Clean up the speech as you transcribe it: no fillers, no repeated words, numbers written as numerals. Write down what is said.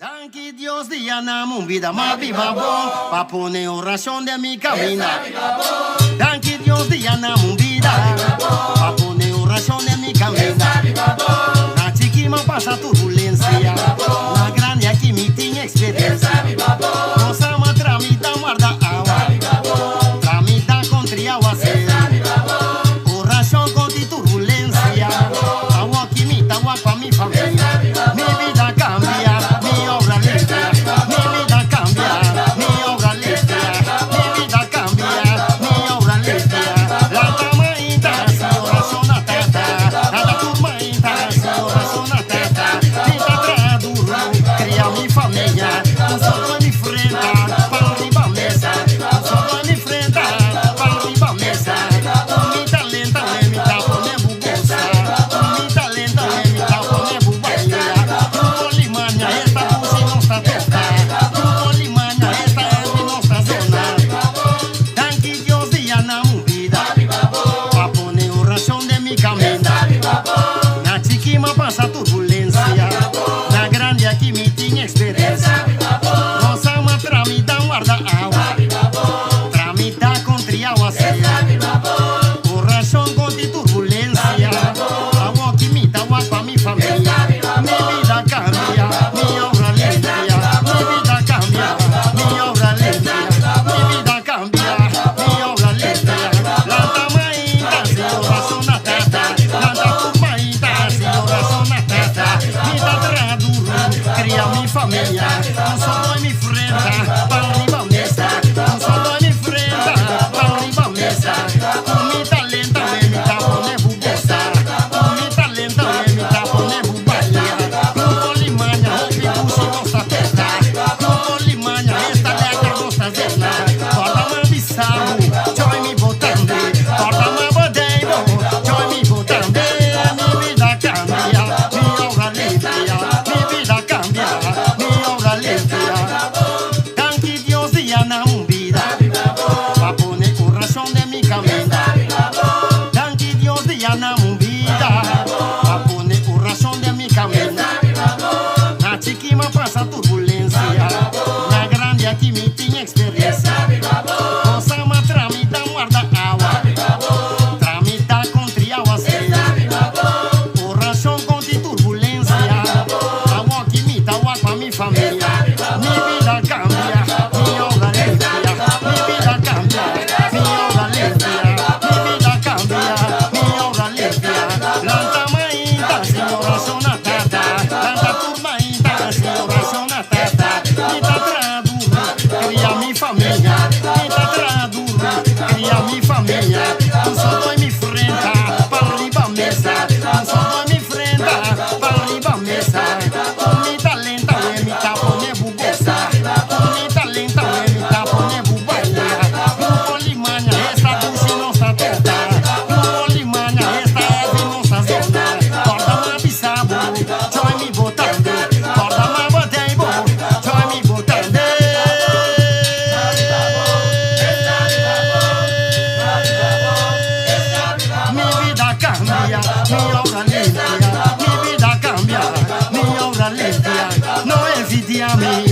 Tanque Dios dia na minha vida, mas viva bom, pra poner oração de mi camina. Tanque Dios dia na minha vida, pra poner oração de mi camina. Na chiquima passa turbulência, na grande aqui me tinha experiência. Nossa ma tramita guarda água, tramita contra água oração contra turbulência, água que me tá água pra mi família. Mi vida cambia. Passa turbulência, na grande aqui me tinha experiência. Nossa ma tramita guarda água, tramita contra água oração contra turbulência, água que me dá água pra mi família. Mi vida cambia, mi obra limpia. Mi vida cambia, mi obra limpia. Mi vida cambia, mi obra limpia. Lanta maíta, se oração na terra. Lanta turmaíta, se oração na terra. Mi da traduro, cria mi família. Um só dói me enfrenta, para arriba mesa. Um só dói me enfrenta, para arriba mesa. Mi talento é mi tapo ne bubosa. Mi talento é mi tapo ne bubalia. Grupo Limanha, ouvi puxi nossa testa. Grupo Limanha, esta letra nossa zena. Torta ma bissabu, joy me botando. Torta ma bodeiro, joy me botando. Mi vida cambia, mi obra limpia. Mi vida cambia, mi obra limpia. Tanque Dios dia na minha vida, pra poner oração de mi camino. Tanque Dios dia na minha vida, pra poner oração de mi camino. Na chiquima passa turbulência, na grande aqui me tinha experiência. Nossa ma tramita guarda água, tramita contra água oração contra turbulência, água que me dá água pra mi família. Mi vida cambia, mi obra limpia. Mi vida cambia, mi obra limpia. Mi vida cambia, mi obra limpia. Lanta maíta, se oração na tata. Lanta turmaíta, se oração na tata. Mi da traduro, cria mi família. Mi da traduro, cria mi família. Um só dói me enfrenta, para arriba mesa. Um só dói me enfrenta, para arriba mesa. Mi talento é mi tapo ne bubosa. Mi talento é mi tapo ne bubalia. Grupo Limanha, esta puxi nossa testa. Grupo Limanha, esta é de nossa zona. Torta ma bissabu, joy me botando. Torta ma bodeiro, joy me botando. Mi vida cambia, mi obra limpia. Mi vida cambia, mi obra limpia. No envidia a mim.